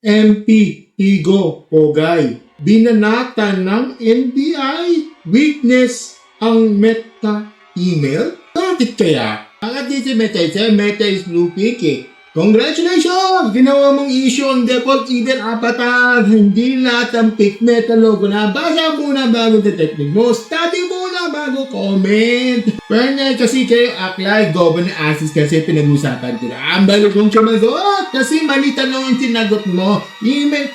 MP Igo Pogay. Binanatan ng NBI witness ang Meta email? Bakit kaya? Ang dito Meta is blue pick eh. Congratulations! Ginawa mong issue ang default even avatar. Hindi lahat ang pick Meta logo na. Basa muna bago detective mo. Study muna bago comment. Pero kasi kayo aklay, governor assist kasi pinag-usapan ko na. Ang balo kong sumagot kasi mali tanong ang tinagot mo. Email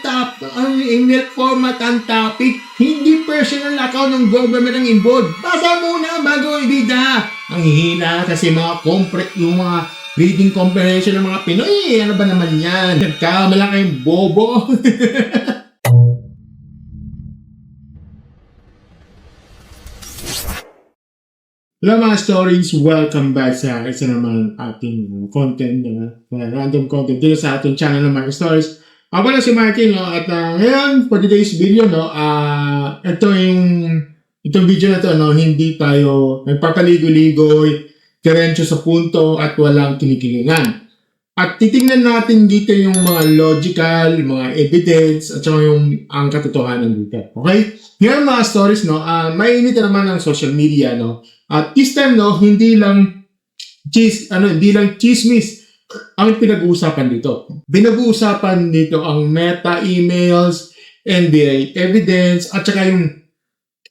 format ang topic. Hindi personal account ng government ang involved. Basa muna bago ibida. Ang hihina kasi yung mga reading comprehension ng mga Pinoy. Ano ba naman yan? Nagkamala kayong bobo. Hello mga stories, welcome back sa isa naman ating content, random content dito sa ating channel ng mga stories. Ako pala si Martin, no? At ngayon, for today's video, no, itong video na to, no, hindi tayo nagpapaligo-ligoy, diretso sa punto at walang kinikilingan. At titingnan natin dito yung mga logical, mga evidence, at saka ang katotohanan dito. Okay? Ngayon mga stories, no, mainit na naman ang social media, no. At this time, no, hindi lang chismis ang pinag-uusapan dito. Pinag-uusapan dito ang Meta emails, NBI evidence, at saka yung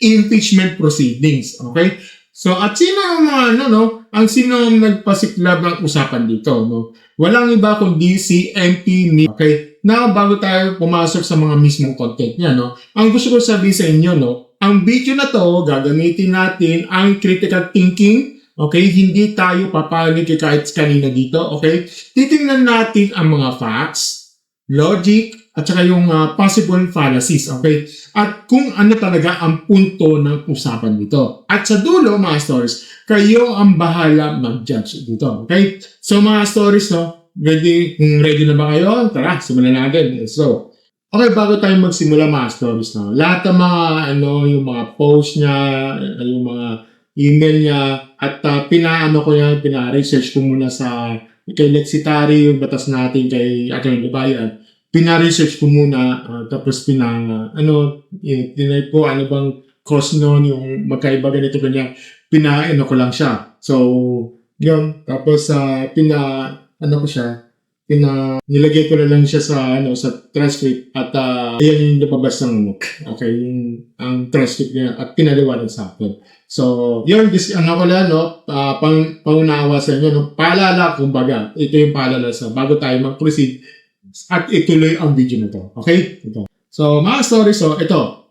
impeachment proceedings. Okay? So, at sino ang sino ang nagpasiklab ng usapan dito, no? Walang iba kundi si MP Nick. Okay? Now, bago tayo pumasok sa mga mismong content niya, no? Ang gusto ko sabihin sa inyo, no? Ang video na to, gagamitin natin ang critical thinking. Okay? Hindi tayo papanig kahit kanina dito. Okay? Titingnan natin ang mga facts, logic, at saka yung possible fallacies, okay? At kung ano talaga ang punto ng usapan dito. At sa dulo, mga stories, kayo ang bahala mag-judge dito, okay? So, mga stories, no? Ready na ba kayo? Tara, simulan natin. So, okay, bago tayo magsimula, mga stories, no? Lahat ng mga, yung mga post niya, yung mga email niya, at pina-research ko muna kay Lexitary, yung batas natin kay Atty. Bayan. Pina-research ko muna, tapos tinay ko ano bang cause noon, yung magkaiba ganito ganyan. Ko lang siya. So, yun. Tapos, nilagay ko na lang siya sa transcript at ayan yung napabas ng ang transcript niya at pinaliwanag sa akin. So, yun, pangunawa sa inyo, no? Paalala, kumbaga, ito yung paalala bago tayo mag-proceed at ituloy ang video na to. Okay? Ito. So, mga stories, ito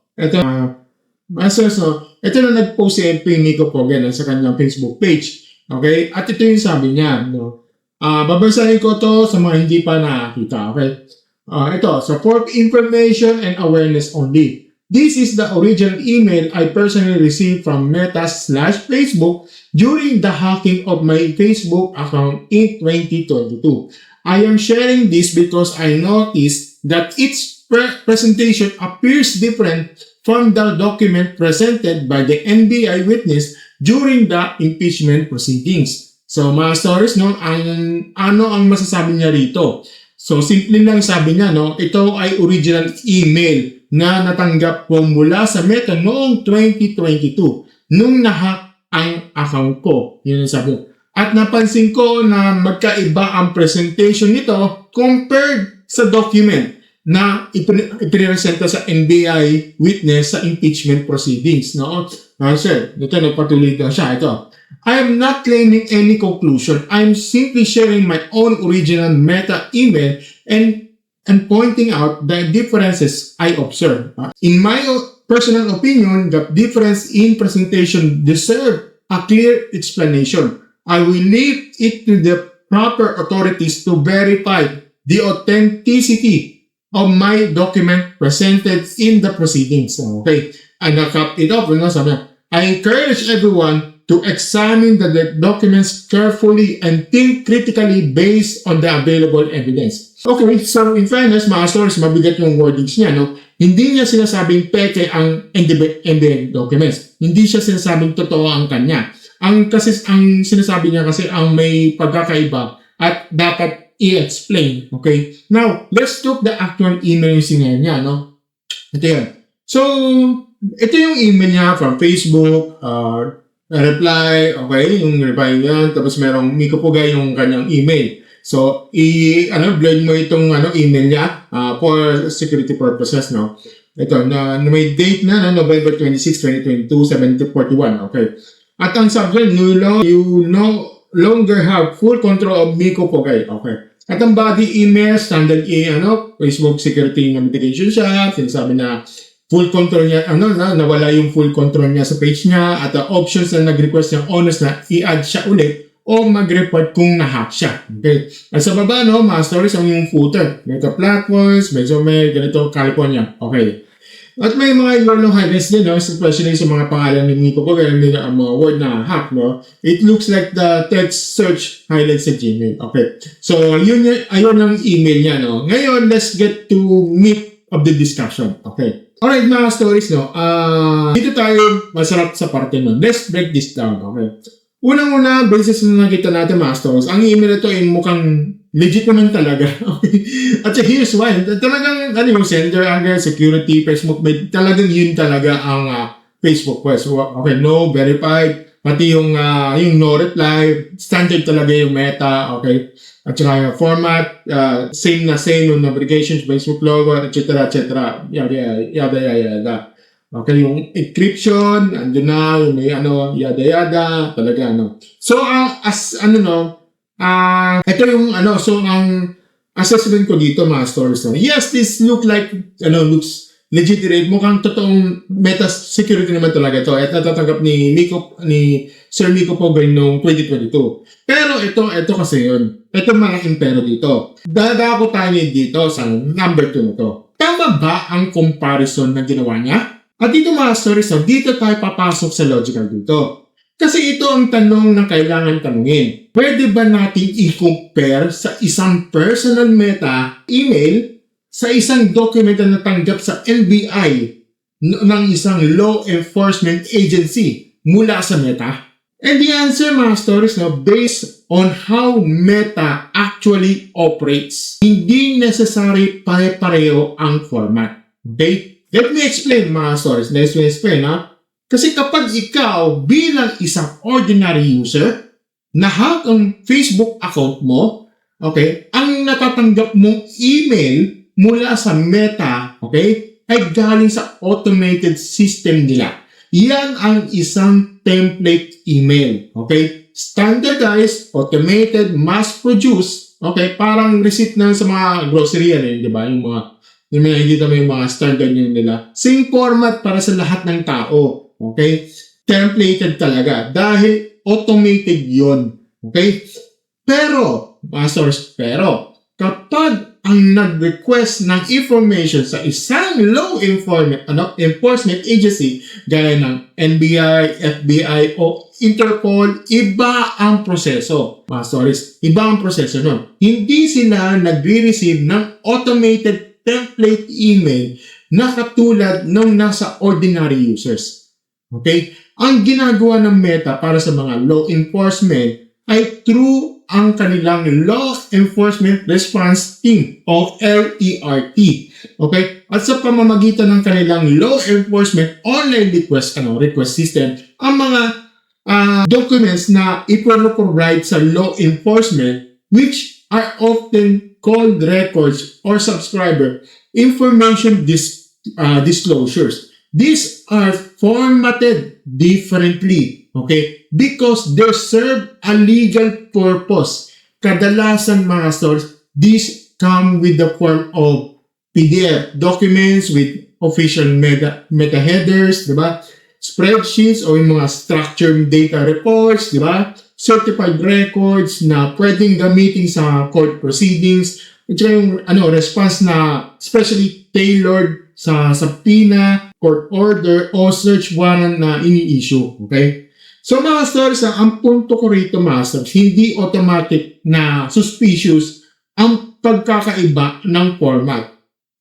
na nag-post si MP Nico Pogay sa kanyang Facebook page. Okay? At ito yung sabi niya, no? Babasahin ko to sa mga hindi pa nakakita. Okay? Ito, for information and awareness only. This is the original email I personally received from Meta/Facebook during the hacking of my Facebook account in 2022. I am sharing this because I noticed that its presentation appears different from the document presented by the NBI witness during the impeachment proceedings. So, mga stories, no, ano ang masasabi niya rito? So, simple lang sabi niya, no, ito ay original email na natanggap ko mula sa Meta noong 2022 nung nahack ang account ko. Yun ang sabi niya. At napansin ko na magkaiba ang presentation nito compared sa document na ipipresenta sa NBI witness sa impeachment proceedings. No? Sir, ito nagpatuloy na siya. Ito. I am not claiming any conclusion. I am simply sharing my own original Meta email and pointing out the differences I observed. In my personal opinion, the difference in presentation deserve a clear explanation. I will leave it to the proper authorities to verify the authenticity of my document presented in the proceedings. Okay. And cap it off. I encourage everyone to examine the documents carefully and think critically based on the available evidence. Okay, so in fairness, mga stories, mabigat yung wordings niya, no? Hindi niya sinasabing peke ang NBI documents. Hindi siya sinasabing totoo ang kanya. Ang sinasabi niya kasi ang may pagkakaiba at dapat i-explain. Okay? Now, let's look the actual email yung sinend niya, no? Ito yan. So, ito yung email niya from Facebook, reply, okay? Yung reply niya, tapos merong Miko Pugay yung kanyang email. So, blend mo itong email niya for security purposes, no? Ito, na may date na, November 26, 2022, 7:41, okay? At ang subject, you no longer have full control of Miko Pugay, okay? At ang body email, standard Facebook security notification siya, sinasabi na full control niya, nawala yung full control niya sa page niya, at the options na nag-request niyang honest na i-add siya ulit o mag-report kung na-hack siya. Okay? At sa baba, mga stories ang yung footer. Ganito platforms, ganito California. Okay. At may mga yellow highlights din, especially sa mga pangalan ni Miko Pugay, ang mga word na hack, no? It looks like the text search highlights sa Gmail. Okay. So, ayun ang email niya, no? Ngayon, let's get to meat of the discussion. Okay. Alright, mga stories, no? Dito tayo masarap sa parte nun. Let's break this down, okay? Unang-una, basis na nakita natin, mga stories, ang email ito ay mukhang legit naman talaga. Okay? At here's why. Talagang, yung sender, security, Facebook, talagang yun talaga ang Facebook quest. Okay, no, verified. Pati yung no reply, standard talaga yung meta, okay? At saka yung format, same yung navigations, Facebook logo, etc. Yada. Okay, yung encryption, andun na, yung may yada, talaga, So, ito yung, so, ang assessment ko dito, mga stories, yes, this looks legitimate, mukhang totoong meta security naman talaga ito, at natatanggap ni Sir Miko Pugay noong 2022. Pero ito kasi yun, ito malaking pero dito. Dadako tayo dito sa number 2 na to. Tama ba ang comparison na ginawa niya? At dito, mga stories, dito tayo papasok sa logical dito. Kasi ito ang tanong na kailangan tanungin. Pwede ba natin i-compare sa isang personal meta email sa isang document na natanggap sa NBI ng isang law enforcement agency mula sa Meta? And the answer, mga stories, based on how Meta actually operates. Hindi necessary pare-pareho ang format. Okay? Let me explain, mga stories. Let's explain, Kasi kapag ikaw bilang isang ordinary user, na-hack ang Facebook account mo, okay, ang natatanggap mong email mula sa Meta, okay, ay galing sa automated system nila. Yan ang isang template email, okay? Standardized, automated, mass-produced, okay? Parang receipt na sa mga grocery yan, di ba? Yung mga standard nila. Same format para sa lahat ng tao, okay? Templated talaga dahil automated yon, okay? Pero, kapag ang nag-request ng information sa isang law enforcement agency gaya ng NBI, FBI o Interpol, iba ang proseso. Iba ang proseso nun. Hindi sila nagre-receive ng automated template email na katulad ng nasa ordinary users. Okay? Ang ginagawa ng Meta para sa mga law enforcement ay through ang kanilang Law Enforcement Response Team o LERT. Okay? At sa pamamagitan ng kanilang Law Enforcement Online Request System, ang mga documents na ipro-provide sa law enforcement, which are often called records or subscriber information disclosures. These are formatted differently, okay? Because they serve a legal purpose. Kadalasan, mga stores, these come with the form of PDF documents with official meta headers, di ba? Spreadsheets o yung mga structured data reports, di ba? Certified records na pwedeng gamitin sa court proceedings. Ito yung response na especially tailored sa subpoena, court order, o search warrant na ini-issue. Okay? So, mga stores, ang punto ko rito, mga stores, hindi automatic na suspicious ang pagkakaiba ng format.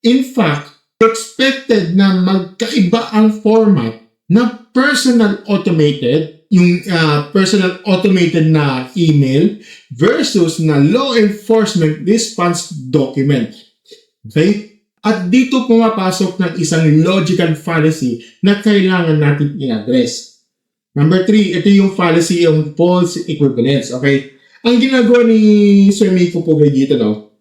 In fact, expected na magkaiba ang format na personal automated yung personal automated na email versus na law enforcement response document. Okay? At dito pumapasok ng isang logical fallacy na kailangan natin i-address. Number 3, ito yung fallacy yung false equivalence. Okay? Ang ginagawa ni Sir Miko po dito, no?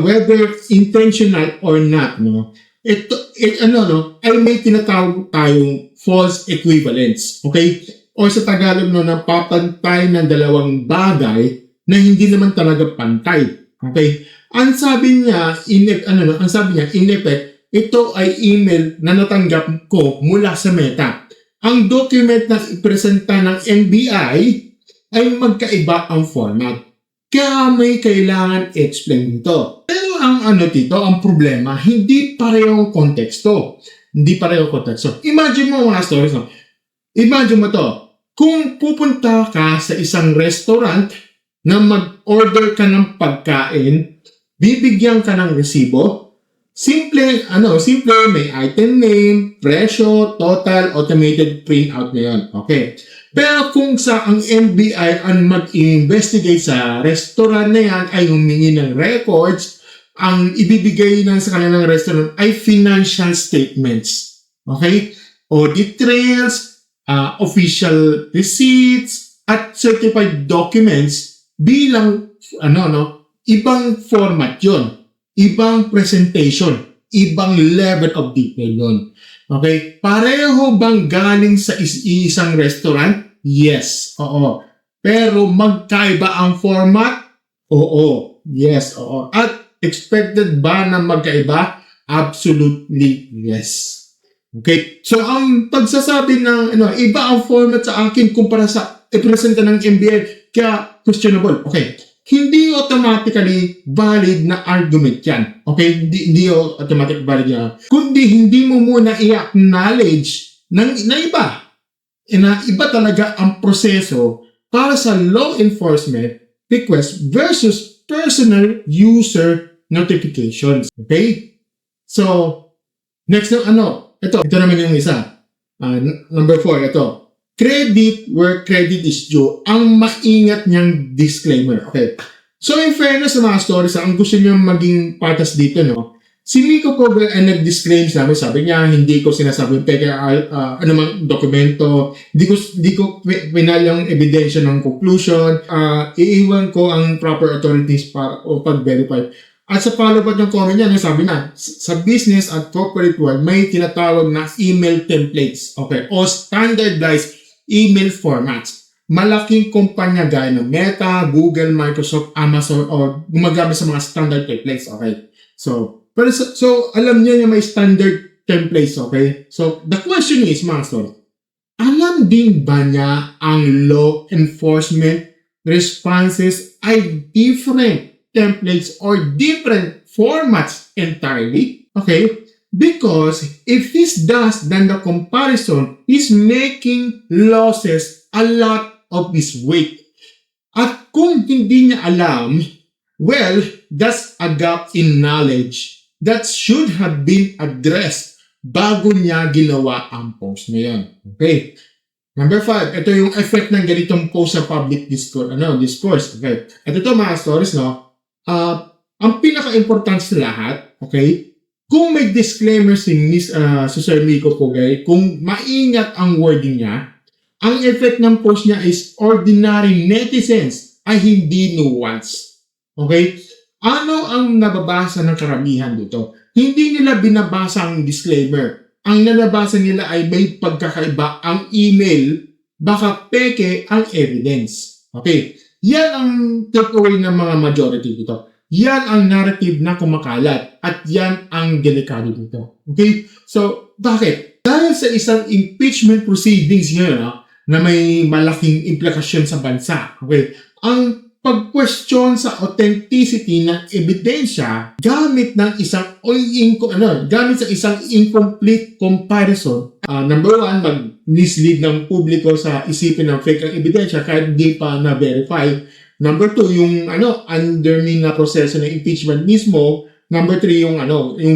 Whether intentional or not, no? Ay may tinatawag tayong false equivalence. Okay? O sa Tagalog, no, napapantay ng dalawang bagay na hindi naman talaga pantay. Okay? Ang sabi niya, in effect, ito ay email na natanggap ko mula sa Meta. Ang document na ipresenta ng NBI ay magkaiba ang format. Kaya may kailangan explain ito. Pero ang problema, hindi parehong konteksto. Imagine mo mga stories, no? Imagine mo to. Kung pupunta ka sa isang restaurant na mag-order ka ng pagkain, bibigyan ka ng resibo, simple may item name, presyo, total, automated printout na yun. Okay. Pero kung ang NBI ang mag-investigate sa restaurant na yan ay humingi ng records, ang ibibigay sa kanilang restaurant ay financial statements. Okay? Audit trails, official receipts, at certified documents bilang ibang format yon, ibang presentation, ibang level of detail yon. Okay? Pareho bang galing sa isang restaurant? Yes. Oo. Pero magkaiba ang format? Oo. Yes. Oo. At expected ba na magkaiba? Absolutely yes. Okay? So, ang pagsasabi ng iba ang format sa akin kumpara sa ipresenta ng NBI, kaya questionable. Okay. Hindi automatically valid na argument yan. Okay? Hindi automatically valid yan. Kundi hindi mo muna i-acknowledge na iba. Na iba talaga ang proseso para sa law enforcement request versus personal user notifications. Okay? So, next ito naman yung isa. Number 4, ito. Credit where credit is due. Ang maingat niyang disclaimer. Okay. So, in fairness sa mga stories, ang gusto niyang maging patas dito, no? Si Miko po ay nag-disclaim sa amin. Sabi niya, hindi ko sinasabi peke anumang dokumento. Hindi ko pinalyang ebidensya ng conclusion. Iiwan ko ang proper authorities para pag-verify. At sa follow-up ng comment niya, sabi na, sa business at corporate world, may tinatawag na email templates. Okay. O standardized email formats. Malaking kumpanya gaya ng Meta, Google, Microsoft, Amazon, o gumagamit sa mga standard templates. Okay. So alam niya may standard templates. Okay. So, the question is, mga story, alam din ba niya ang law enforcement responses ay different templates or different formats entirely? Okay. Because if this does, then the comparison is making losses a lot of his weight. At kung hindi niya alam, well, that's a gap in knowledge that should have been addressed bago niya ginawa ang post na yun. Okay. Number 5, ito yung effect ng ganitong post sa public discourse. Okay. At ito mga stories, no? Ang pinaka-importante sa lahat, okay, kung may disclaimer si Sir Miko Pugay, kung maingat ang wording niya, ang effect ng post niya is ordinary netizens ay hindi nuance. Okay? Ano ang nababasa ng karamihan dito? Hindi nila binabasa ang disclaimer. Ang nababasa nila ay may pagkakaiba ang email, baka peke ang evidence. Okay? Yan ang takeaway ng mga majority dito. Yan ang narrative na kumakalat at yan ang delikado dito. Okay? So, bakit? Dahil sa isang impeachment proceedings ngayon na may malaking implikasyon sa bansa. Okay? Ang pag-question sa authenticity ng ebidensya gamit sa isang incomplete comparison. Number 1, mag-mislead ng publiko sa isipin ng fake ang ebidensya kahit hindi pa na-verify. Number 2, yung undermine na proseso ng impeachment mismo. Number 3, yung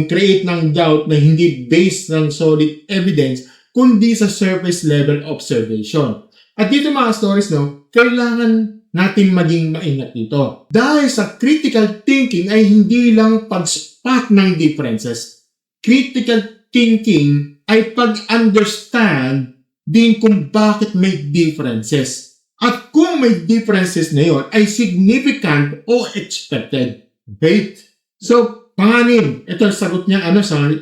create ng doubt na hindi based ng solid evidence kundi sa surface level observation. At dito mga stories, no, kailangan natin maging maingat dito. Dahil sa critical thinking ay hindi lang pag-spot ng differences. Critical thinking ay pag-understand din kung bakit may differences. At kung may differences na yun ay significant o expected. Okay? So, panganim, ito sagot niya,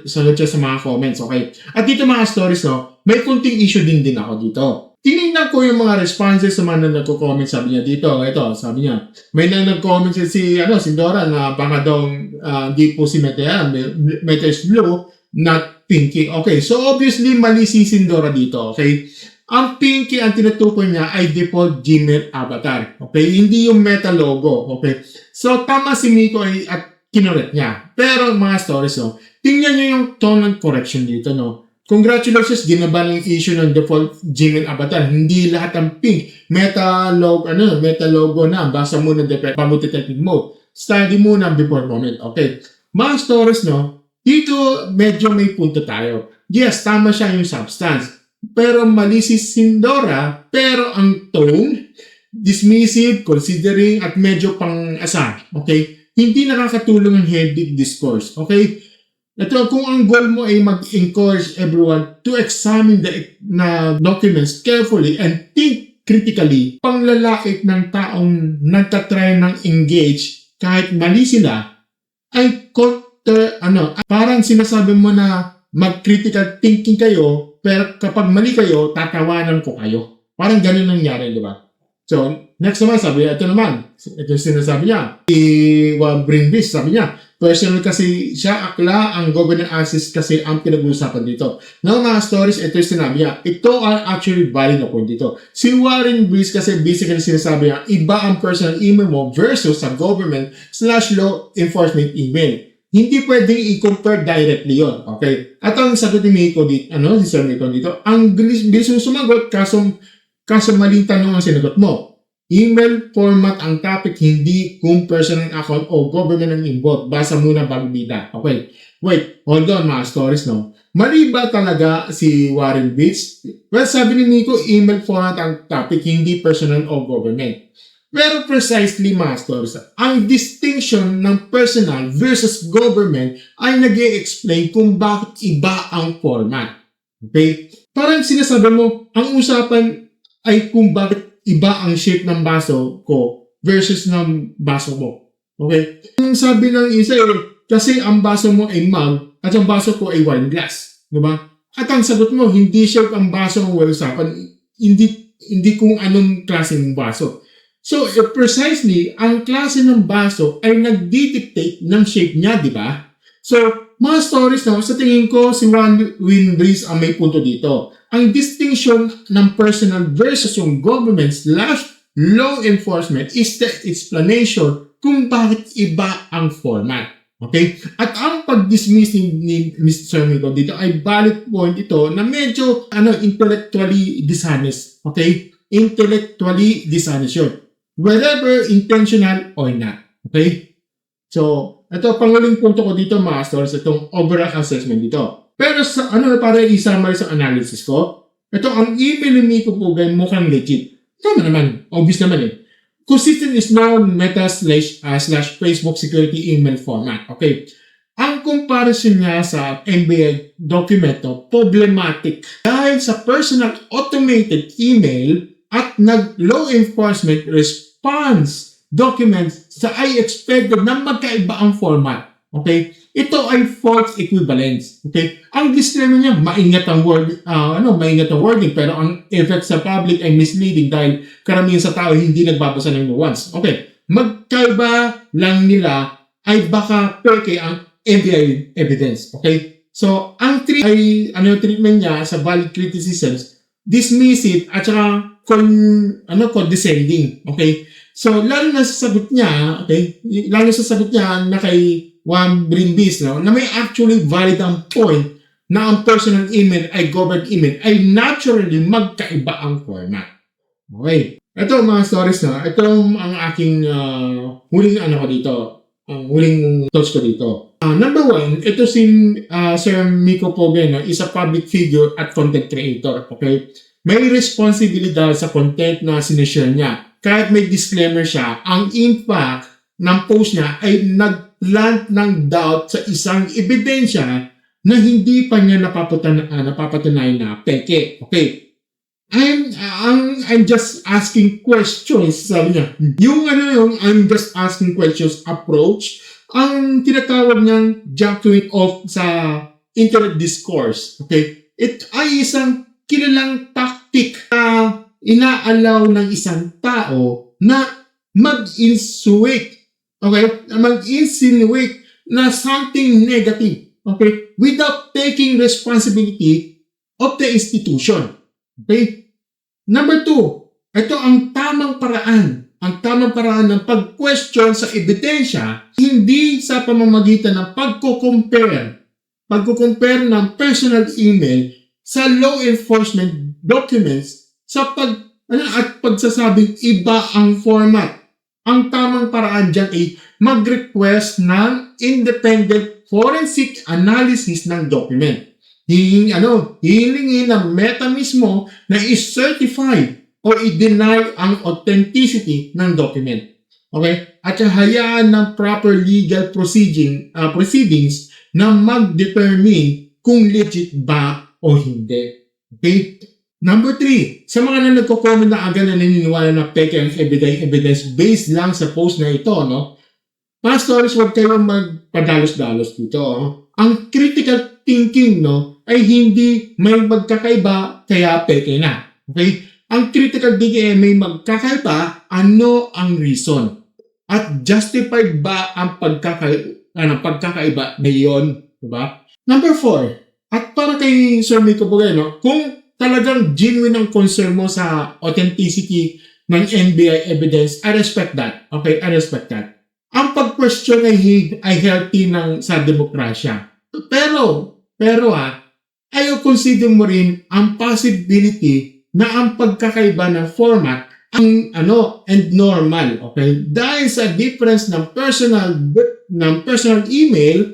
sagot siya sa mga comments, okay? At dito mga stories, no, may kunting issue din ako dito. Tinignan ko yung mga responses sa mga nagko-comment, sabi niya dito, ito, sabi niya, may nag-comment si Dora na baka daw di po si Meta is blue, not pinky. Okay, so obviously mali si Dora dito, okay? Ang pinky, ang tinutukoy niya ay default Gmail avatar. Okay? Hindi yung Meta logo. Okay? So, tama si Miko at kinuret niya. Pero, mga stories, no? Tingnan niyo yung tone ng correction dito, no? Congratulations, ginaba ng issue ng default Gmail avatar. Hindi lahat ng pink. Meta logo na. Basa muna bago detective mode. Study muna before comment. Okay? Mga stories, no? Dito, medyo may punto tayo. Yes, tama siya yung substance. Pero mali si Dora, pero ang tone, dismissive, considering, at medyo pang-asa. Okay? Hindi nakakatulong ang healthy discourse. Okay? Ito, kung ang goal mo ay mag-encourage everyone to examine the documents carefully and think critically, panglalait ng taong nagtatry ng engage kahit mali sila, ay parang sinasabi mo na mag-critical thinking kayo, pero kapag mali kayo, tatawanan ko kayo. Parang ganun nangyari, di ba? So, next naman, ito yung sinasabi niya. Bring this, sabi niya, personal kasi siya, akla, ang government access kasi ang pinag-uusapan dito. Now, mga stories, ito yung sinabi niya. Ito are actually valid na point dito. Si Warren Breeze kasi basically sinasabi niya, iba ang personal email mo versus sa government/law enforcement email. Hindi pwedeng i-compare directly yon, okay? At ang sagot ni Miko dito, si Sir Miko dito, ang bilis mo sumagot, kaso maling tanong ang sinagot mo. Email format ang topic, hindi kung personal account o government ang involved. Basa muna bago bida. Okay, wait, hold on mga stories, no? Mali ba talaga si Warren Beach? Well, sabi ni Miko, email format ang topic, hindi personal o government. Pero precisely, mga stories, ang distinction ng personal versus government ay nag-i-explain kung bakit iba ang format. Okay? Parang sinasabi mo, ang usapan ay kung bakit iba ang shape ng baso ko versus ng baso mo. Okay? Ang sabi ng isa kasi ang baso mo ay mug at ang baso ko ay wine glass. Diba? At ang sagot mo, hindi shape ang baso mo usapan, hindi kung anong klase ng baso. So, precisely, ang klase ng baso ay nag-dictate ng shape niya, di ba? So, mga stories na, sa tingin ko, si Warren Breeze ang may punto dito. Ang distinction ng personal versus yung government/law enforcement is the explanation kung bakit iba ang format. Okay? At ang pag-dismiss ni Mr. Miko dito ay valid point ito na medyo intellectually dishonest. Okay? Intellectually dishonest yun. Whether intentional or not. Okay? So, ito, panguling punto ko dito, mga stories, itong overall assessment dito. Pero para i-summarize ang analysis ko, ito, ang email ni Miko po mukhang legit. Tama naman. Obvious naman eh. Consistent is now Meta/Facebook security email format. Okay? Ang comparison niya sa NBA dokumento, problematic. Dahil sa personal automated email, at law enforcement response documents sa I expected na magkaiba ang format. Okay? Ito ay false equivalence. Okay? Ang disclaimer niya, maingat ang wording, pero ang effect sa public ay misleading dahil karamihan sa tao hindi nagbabasa ng nuance. Okay? Magkaiba lang nila ay baka peke ang FBI evidence. Okay? So, ang treatment niya sa valid criticisms, dismissive at saka condescending. Okay? So, lalo na sa sagot niya, na kay Warren Breeze, na may actually valid ang point na ang personal email ay government email ay naturally magkaiba ang format. Okay. Ito mga stories na. Ito ang aking huling ko dito. Ang huling thoughts ko dito. Number one, ito si Sir Miko Pogue, is a public figure at content creator. Okay? may responsibilidad sa content na sinishare niya. Kahit may disclaimer siya, ang impact ng post niya ay nag-plant ng doubt sa isang ebidensya na hindi pa niya napapatunayan na peke. Okay. I'm just asking questions, sabi niya. Yung I'm just asking questions approach, ang tinatawag niyang jacking off sa internet discourse. Okay. It ay isang kilalang tactic na inaalaw ng isang tao na mag-insinuate, okay? Mag-insinuate na something negative, okay? Without taking responsibility of the institution, okay? Number 2, ito ang tamang paraan. Ang tamang paraan ng pag-question sa ebidensya, hindi sa pamamagitan ng pagko-compare ng personal email sa law enforcement documents sa at pagsasabing iba ang format. Ang tamang paraan dyan ay mag-request ng independent forensic analysis ng document. Hihilingin ng Meta mismo na i-certify o i-deny ang authenticity ng document. Okay? At hayaan ng proper legal proceedings na mag-determine kung legit ba o hindi. Okay? Number 3, sa mga nagko-comment na agad na naniniwala na peke ang evidence based lang sa post na ito, no? Pastors, huwag kayong magpadalos-dalos dito. Ang critical thinking, no, ay hindi may magkakaiba kaya peke na. Okay? Ang critical thinking ay may magkakaiba, ano ang reason? At justified ba ang pagkakaiba na iyon? Diba? Number 4, at para kay Sir Miko Bugay, kung talagang genuine ang concern mo sa authenticity ng NBI evidence, I respect that. Okay, I respect that. Ang pag-question ay healthy sa demokrasya. Pero ayaw consider mo rin ang possibility na ang pagkakaiba ng format and normal. Okay? Dahil sa difference ng personal email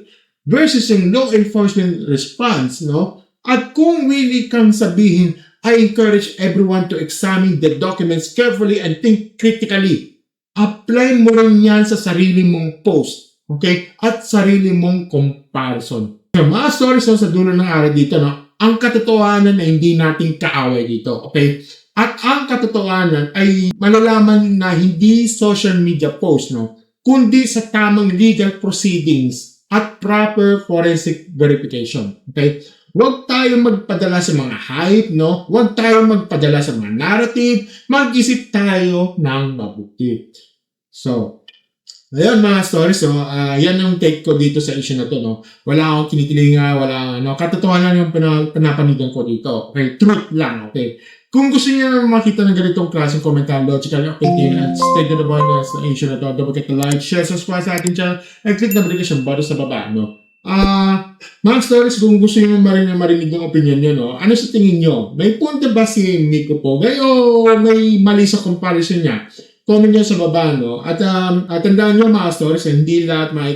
versus yung law enforcement response, no? At kung willing kang sabihin, I encourage everyone to examine the documents carefully and think critically. Apply mo rin yan sa sarili mong post, okay? At sarili mong comparison. Mga stories sa dulo ng araw dito, no? Ang katotohanan ay hindi natin kaaway dito, okay? At ang katotohanan ay malalaman na hindi social media post, no? Kundi sa tamang legal proceedings at proper forensic verification, okay? Huwag tayong magpadala sa mga hype, no? Huwag tayong magpadala sa mga narrative. Mag-isip tayo ng mabuti. So, ayun mga stories, so, yan ang take ko dito sa issue na to, no? Wala akong kinikilinga, katotohanan yung pinapanigan ko dito. Okay, truth lang, okay? Kung gusto niyo makita ng ganitong klaseng komentar, logical, opinion, at stay to the point sa issue na to, don't forget to like, share, subscribe sa ating channel, and click the notification button sa baba, no? Mga stories, kung gusto nyo marinig ng opinion nyo, no? Ano sa tingin nyo? May punto ba si Miko Pogay o may mali sa comparison niya? Comment nyo sa baba, no? At tandaan nyo mga stories, hindi lahat na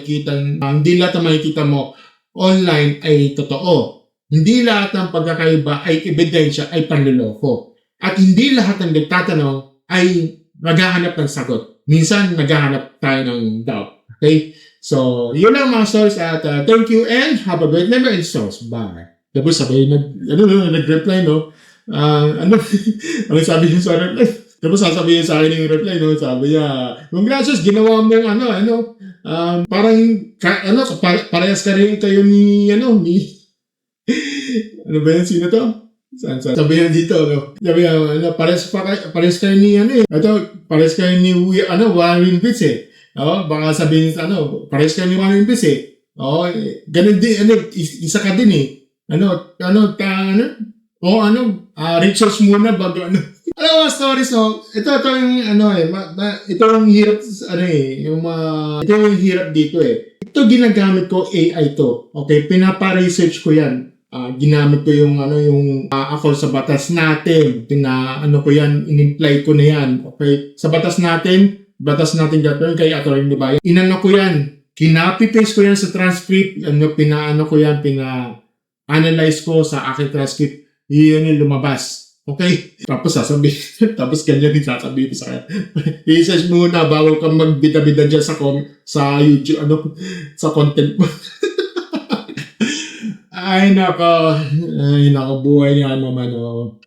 makikita mo online ay totoo. Hindi lahat ng pagkakaiba ay ebidensya ay panluloko. At hindi lahat ng nagtatanong ay naghahanap ng sagot. Minsan, naghahanap tayo ng doubt. Okay? So, yun lang mga stories at thank you and have a great night and stars. Bye. Tapos sabay nag-reply, no? Ano sabi niya sa reply? Tapos sasabihin sa akin yung reply, no? Sabi niya, congrats, ginawa mong parang, parehas ka rin kayo ni ano ba yan, sino to? Saan? Sabi niya dito, no? Sabi niya, parehas kayo ni parehas kayo ni Warren Beats, eh. Baka sabihin, parehas kayo ni Warren Beats, eh. Ganun din, isa ka din, eh. Research muna bago Alam mo, stories, no? Ito yung hirap, ito yung hirap dito, eh. Ito ginagamit ko, AI to. Okay, pinapa-research ko yan. Ginamit ko yung ako sa batas natin. In-imply ko na yan. Okay, sa batas natin gagawin kay Atty. Bayan. Inano ko yan. Kinapi-paste ko yan sa transcript. Pina-analyze ko sa aking transcript. Yun yung lumabas. Okay? Tapos sasabihin, tapos ganyan din sasabihin ko sa kanya. I-search muna bago kang magbida-bida dyan sa YouTube, sa content mo. Ay, nako. Ay, nako. Buhay nga naman, oh.